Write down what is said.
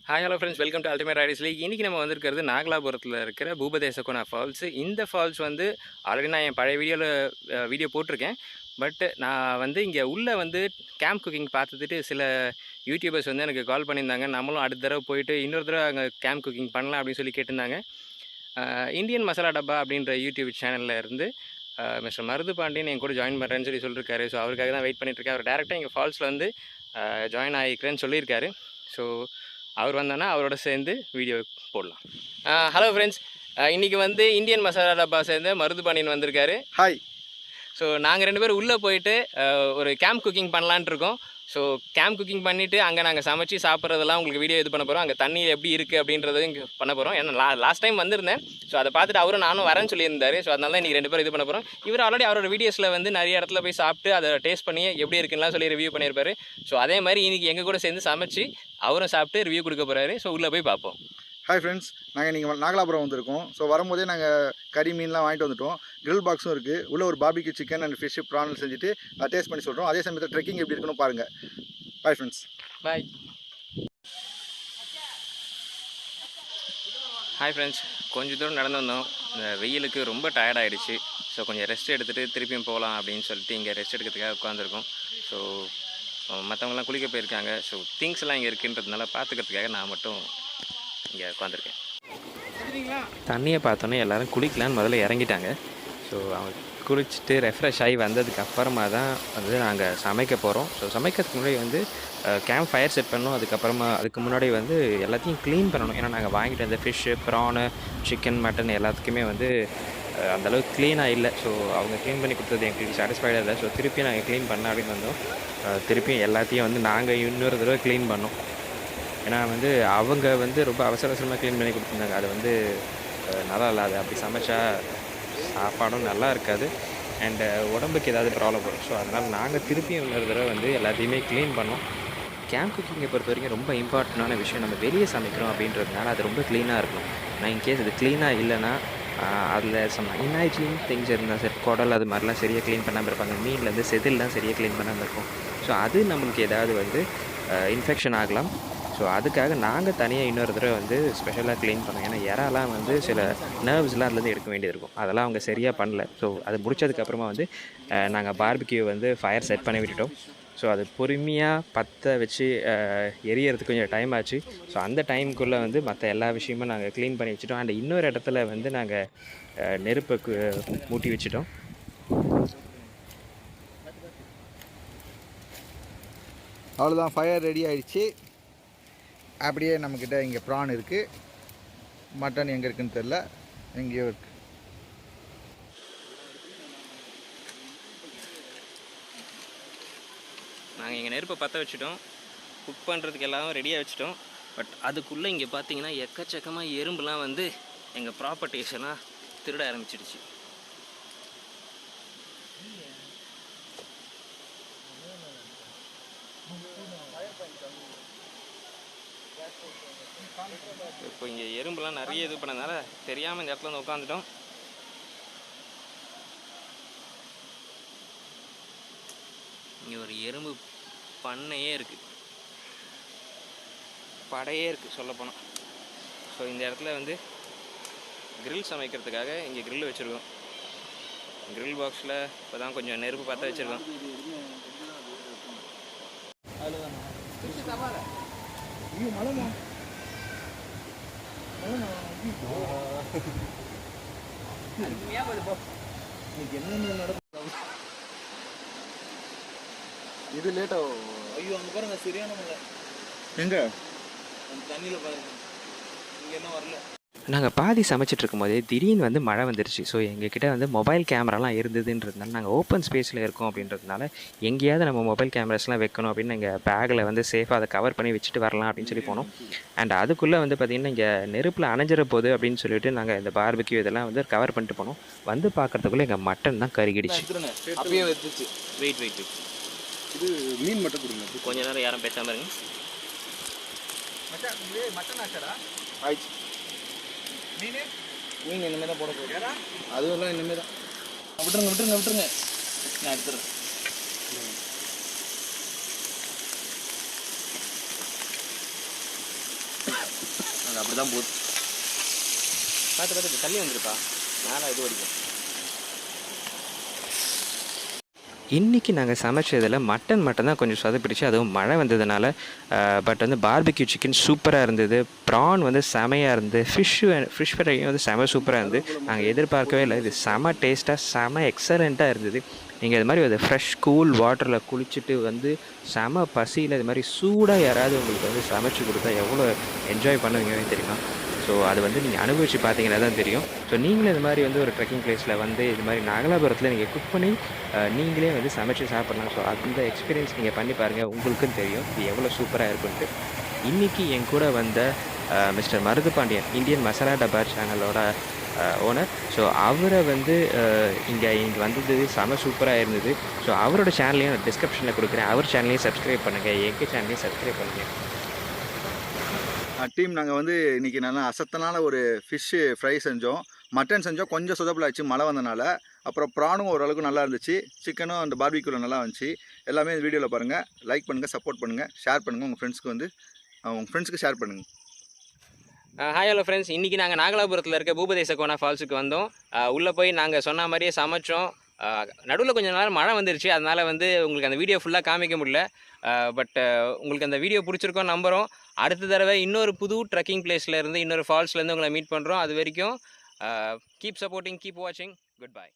Hi hello friends, welcome to ultimate riders league. இன்றைக்கி நம்ம வந்திருக்கிறது நாகலாபுரத்தில் இருக்கிற பூபதேசகுணா ஃபால்ஸு. இந்த ஃபால்ஸ் வந்து ஆல்ரெடி நான் என் பழைய வீடியோ போட்டிருக்கேன். பட் நான் வந்து இங்கே உள்ளே வந்து கேம்ப் குக்கிங் பார்த்துட்டு சில யூடியூபர்ஸ் வந்து எனக்கு கால் பண்ணியிருந்தாங்க. நம்மளும் அடுத்த தடவை போயிட்டு இன்னொரு தடவை அங்கே கேம்ப் குக்கிங் பண்ணலாம் அப்படின்னு சொல்லி கேட்டிருந்தாங்க. இந்தியன் மசாலா டப்பா அப்படின்ற யூடியூப் சேனலில் இருந்து மிஸ்டர் மருது பாண்டியன் என் கூட ஜாயின் பண்ணுறேன்னு சொல்லியிருக்காரு. ஸோ அவருக்காக தான் வெயிட் பண்ணிட்டுருக்கேன். அவர் டேரெக்டாக எங்கள் ஃபால்ஸில் வந்து ஜாயின் ஆகிக்கிறேன்னு சொல்லியிருக்காரு. ஸோ அவர் வந்தோன்னா அவரோட சேர்ந்து வீடியோ போடலாம். ஹலோ ஃப்ரெண்ட்ஸ், இன்றைக்கி வந்து இந்தியன் மசாலா டப்பா சேர்ந்து மருது பாண்டியன் வந்திருக்காரு. ஹாய். ஸோ நாங்கள் 2 பேரும் உள்ளே போயிட்டு ஒரு கேம்ப் குக்கிங் பண்ணலான்ட்டு இருக்கோம். ஸோ கேம்ப் குக்கிங் பண்ணிவிட்டு அங்கே நாங்கள் சமைச்சு சாப்பிட்றதெல்லாம் உங்களுக்கு வீடியோ இது பண்ண போகிறோம். அங்கே தண்ணி எப்படி இருக்குது அப்படின்றதையும் இங்கே பண்ண போகிறோம். ஏன்னா லாஸ்ட் டைம் வந்திருந்தேன். ஸோ அதை பார்த்துட்டு அவரும் நானும் வரேன்னு சொல்லியிருந்தாரு. ஸோ அதனால தான் இன்றைக்கி 2 பேரும் இது பண்ண போகிறோம். இவர் ஆல்ரெடி அவரோட வீடியோஸில் வந்து நிறைய இடத்துல போய் சாப்பிட்டு அதை டேஸ்ட் பண்ணி எப்படி இருக்குன்னா சொல்லி ரிவ்யூ பண்ணியிருப்பாரு. ஸோ அதே மாதிரி இன்றைக்கி எங்கள் கூட சேர்ந்து சமைச்சு அவரும் சாப்பிட்டு ரிவ்யூ கொடுக்க போகிறாரு. ஸோ உள்ளே போய் பார்ப்போம். ஹாய் ஃப்ரெண்ட்ஸ், நாங்கள் நீங்கள் நாகலாபுரம் வந்திருக்கோம். ஸோ வரும்போதே நாங்கள் கறி மீன்லாம் வாங்கிட்டு வந்துட்டோம். கிரில் பாக்ஸும் இருக்குது. உள்ள ஒரு பாபிக்கு சிக்கன் அண்ட் ஃபிஷ் ப்ரான் செஞ்சுட்டு டேஸ்ட் பண்ணி சொல்கிறோம். அதே சமயத்தில் ட்ரெக்கிங் எப்படி இருக்குன்னு பாருங்கள். Bye friends. Bye. Hi friends, கொஞ்சம் தூரம் நடந்து வந்தோம். இந்த வெயிலுக்கு ரொம்ப டயர்டாகிடுச்சு. ஸோ கொஞ்சம் ரெஸ்ட் எடுத்துகிட்டு திருப்பியும் போகலாம் அப்படின்னு சொல்லிட்டு இங்கே ரெஸ்ட் எடுக்கிறதுக்காக உட்காந்துருக்கோம். ஸோ மற்றவங்களாம் குளிக்க போயிருக்காங்க. ஸோ திங்ஸ்லாம் இங்கே இருக்குன்றதுனால பார்த்துக்கிறதுக்காக நான் மட்டும் இங்கே உட்காந்துருக்கேன். தண்ணியை பார்த்தோன்னே எல்லோரும் குளிக்கலான்னு முதல்ல இறங்கிட்டாங்க. ஸோ அவங்க குளிச்சுட்டு ரெஃப்ரெஷ் ஆகி வந்ததுக்கு அப்புறமா தான் வந்து நாங்கள் சமைக்க போகிறோம். ஸோ சமைக்கிறதுக்கு முன்னாடி வந்து கேம்ப் ஃபயர் செட் பண்ணணும். அதுக்கு முன்னாடி வந்து எல்லாத்தையும் க்ளீன் பண்ணணும். ஏன்னா நாங்கள் வாங்கிட்டு வந்த ஃபிஷ்ஷு, ப்ரானு, சிக்கன், மட்டன் எல்லாத்துக்குமே வந்து அந்தளவுக்கு க்ளீனாக இல்லை. ஸோ அவங்க க்ளீன் பண்ணி கொடுத்தது எங்களுக்கு சாட்டிஸ்ஃபைடாக இல்லை. ஸோ திருப்பியும் நாங்கள் க்ளீன் பண்ண அப்படின்னு வந்தோம். திருப்பியும் எல்லாத்தையும் வந்து நாங்கள் இன்னொரு தடவை க்ளீன் பண்ணோம். ஏன்னா வந்து அவங்க வந்து ரொம்ப அவசரமாக க்ளீன் பண்ணி கொடுத்துருந்தாங்க. அது வந்து நல்லா இல்லாது. அப்படி சமைச்சா சாப்பாடும் நல்லா இருக்காது அண்டு உடம்புக்கு ஏதாவது ப்ராப்ளம் வரும். ஸோ அதனால் நாங்கள் திருப்பியும் இன்னொரு தடவை வந்து எல்லாத்தையுமே க்ளீன் பண்ணோம். கேம்ப் குக்கிங்கை பொறுத்த வரைக்கும் ரொம்ப இம்பார்ட்டண்டான விஷயம். நம்ம வெளியே சமைக்கிறோம் அப்படின்றதுனால அது ரொம்ப க்ளீனாக இருக்கணும். நான் இன்கேஸ் அது க்ளீனாக இல்லைன்னா அதில் சம் இன்ஹைஜீன் திங்ஸ் இருந்தால் சரி, குடல் அது மாதிரிலாம் சரியாக க்ளீன் பண்ணாமல் இருப்பாங்க. மீன்லேருந்து செதில்லாம் சரியாக க்ளீன் பண்ணாமல் இருக்கும். ஸோ அது நம்மளுக்கு ஏதாவது வந்து இன்ஃபெக்ஷன் ஆகலாம். ஸோ அதுக்காக நாங்கள் தனியாக இன்னொரு தடவை வந்து ஸ்பெஷலாக க்ளீன் பண்ணோம். ஏன்னா இறாலாம் வந்து சில நர்வ்ஸ்லாம் அதுலேருந்து எடுக்க வேண்டியது இருக்கும். அதெல்லாம் அவங்க சரியாக பண்ணல. ஸோ அது முடித்ததுக்கப்புறமா வந்து நாங்கள் பார்பிக்யூ வந்து ஃபயர் செட் பண்ணி விட்டுட்டோம். ஸோ அது பொறுமையாக பற்ற வச்சு எரியறதுக்கு கொஞ்சம் டைம் ஆச்சு. ஸோ அந்த டைமுக்குள்ளே வந்து மற்ற எல்லா விஷயமும் நாங்கள் க்ளீன் பண்ணி வச்சுட்டோம். அண்ட் இன்னொரு இடத்துல வந்து நாங்கள் நெருப்பை மூட்டி வச்சுட்டோம். அவ்வளோதான், ஃபயர் ரெடி ஆகிடுச்சு. அப்படியே நம்மக்கிட்ட இங்கே ப்ரான் இருக்குது. மட்டன் எங்கே இருக்குதுன்னு தெரில, எங்கேயோ இருக்குது. நாங்கள் எங்கள் நெருப்பை பற்ற வச்சுட்டோம். குக் பண்ணுறதுக்கு எல்லாம் ரெடியாக வச்சுட்டோம். பட் அதுக்குள்ளே இங்கே பார்த்தீங்கன்னா எக்கச்சக்கமாக எறும்புலாம் வந்து எங்கள் ப்ராப்பர்ட்டிஸ் எல்லாம் திருட ஆரம்பிச்சிடுச்சு. இப்போ இங்கே எறும்புலாம் நிறைய இது பண்ணதுனால தெரியாமல் இந்த இடத்துல வந்து உட்காந்துட்டோம். இங்கே ஒரு எறும்பு பண்ணையே இருக்குது, படையே இருக்குது சொல்லப்போனால். ஸோ இந்த இடத்துல வந்து கிரில் சமைக்கிறதுக்காக இங்கே கிரில் வச்சுருக்கோம். கிரில் பாக்ஸில் இப்போ தான் கொஞ்சம் நெருப்பு பற்ற வச்சுருக்கோம். இது லேட்டாக ஐயோ அங்கே பாருங்க, சரியான மழை. எங்கே அந்த தண்ணியில் பாருங்க, இங்கே என்ன வரல. நாங்கள் பாதி சமைச்சிட்டு இருக்கும்போதே திடீர்னு வந்து மழை வந்துருச்சு. ஸோ எங்ககிட்ட வந்து மொபைல் கேமராலாம் இருந்ததுன்றதுனால நாங்கள் ஓப்பன் ஸ்பேஸில் இருக்கோம் அப்படின்றதுனால எங்கேயாவது நம்ம மொபைல் கேமராஸ்லாம் வைக்கணும் அப்படின்னு எங்கள் பேக்கில் வந்து சேஃபாக அதை கவர் பண்ணி வச்சுட்டு வரலாம் அப்படின்னு சொல்லி போனோம். அண்ட் அதுக்குள்ளே வந்து பார்த்திங்கன்னா இங்கே நெருப்பில் அணைஞ்சிட போகுது அப்படின்னு சொல்லிட்டு நாங்கள் இந்த பார்பிக்யூ இதெல்லாம் வந்து கவர் பண்ணிட்டு போனோம். வந்து பார்க்குறதுக்குள்ளே எங்கள் மட்டன் தான் கருகிடுச்சு. அப்படியே வந்துச்சு. வெயிட் இது மீன் மட்டும் கொடுங்க. கொஞ்ச நேரம் யாரும் பேசாமல் இருங்க. மட்டன் ஆச்சாரா ஆயிடுச்சு. மீன் இனிமேல் தான் போட போகுது. அதுவெல்லாம் இனிமேல் தான். விட்டுருங்க நான் எடுத்துறேன். அது அப்படி தான் போகுது. பார்த்து பார்த்து தள்ளி வந்துருப்பா, மேலே இது வரைக்கும். இன்றைக்கி நாங்கள் சமைச்சதில் மட்டன் மட்டும் தான் கொஞ்சம் சொதப்பிடுச்சு, அதுவும் மழை வந்ததுனால. பட் வந்து பார்பிக்யூ சிக்கன் சூப்பராக இருந்தது, ப்ரான் வந்து செமையாக இருந்தது, ஃபிஷ் ஃப்ரையும் வந்து செம சூப்பராக இருந்தது. நாங்கள் எதிர்பார்க்கவே இல்லை, இது செம டேஸ்ட்டாக செம எக்ஸலண்ட்டாக இருந்தது. நீங்கள் இது மாதிரி ஒரு ஃப்ரெஷ் கூல் வாட்டரில் குளிச்சுட்டு வந்து செம பசியில் இது மாதிரி சூடாக யாராவது உங்களுக்கு வந்து சமைச்சு கொடுத்தா எவ்வளோ என்ஜாய் பண்ணுவீங்கன்னு தெரியுமா? ஸோ அது வந்து நீங்கள் அனுபவித்து பார்த்தீங்கன்னா தான் தெரியும். ஸோ நீங்களும் இது மாதிரி வந்து ஒரு ட்ரெக்கிங் பிளேஸில் வந்து இது மாதிரி நாகலாபுரத்தில் நீங்கள் குக் பண்ணி நீங்களே வந்து சமைச்சு சாப்பிட்லாம். ஸோ அந்த எக்ஸ்பீரியன்ஸ் நீங்கள் பண்ணி பாருங்கள், உங்களுக்கும் தெரியும் இது எவ்வளோ சூப்பராக இருக்குன்ட்டு. இன்றைக்கி என் கூட வந்த மிஸ்டர் மருது பாண்டியன், இந்தியன் மசாலா டப்பா சேனலோட ஓனர். ஸோ அவரை வந்து இங்கே வந்தது செம சூப்பராக இருந்தது. ஸோ அவரோட சேனலையும் நான் டிஸ்கிரிப்ஷனில் கொடுக்குறேன், அவர் சேனலையும் சப்ஸ்கிரைப் பண்ணுங்கள், எங்கள் சேனலையும் சப்ஸ்கிரைப் பண்ணுங்கள். டீம் நாங்கள் வந்து இன்றைக்கி நல்லா அசத்தனான ஒரு ஃபிஷ்ஷு ஃப்ரை செஞ்சோம், மட்டன் செஞ்சோம், கொஞ்சம் சொதப்பலாச்சு மழை வந்தனால. அப்புறம் ப்ரானும் ஓரளவுக்கு நல்லா இருந்துச்சு, சிக்கனும் அந்த பார்பிக்யூவில் நல்லா இருந்துச்சு. எல்லாமே இந்த வீடியோவில் பாருங்கள், லைக் பண்ணுங்கள், சப்போர்ட் பண்ணுங்கள், ஷேர் பண்ணுங்கள், உங்கள் ஃப்ரெண்ட்ஸுக்கு ஷேர் பண்ணுங்கள். ஹாய் ஹலோ ஃப்ரெண்ட்ஸ், இன்றைக்கி நாங்கள் நாகலாபுரத்தில் இருக்க பூபதேச கோனா ஃபால்ஸுக்கு வந்தோம். உள்ளே போய் நாங்கள் சொன்ன மாதிரியே சமைச்சோம். நடுவில் கொஞ்சம் நேரம் மழை வந்துருச்சு, அதனால் வந்து உங்களுக்கு அந்த வீடியோ ஃபுல்லாக காமிக்க முடியல. பட் உங்களுக்கு அந்த வீடியோ பிடிச்சிருக்கோம் நம்புகிறோம். அடுத்த தடவை இன்னொரு புது ட்ரெக்கிங் பிளேஸ்லேருந்து இன்னொரு ஃபால்ஸ்லேருந்து உங்களை மீட் பண்ணுறோம். அது வரைக்கும் கீப் சப்போர்ட்டிங், கீப் வாட்சிங், குட் பை.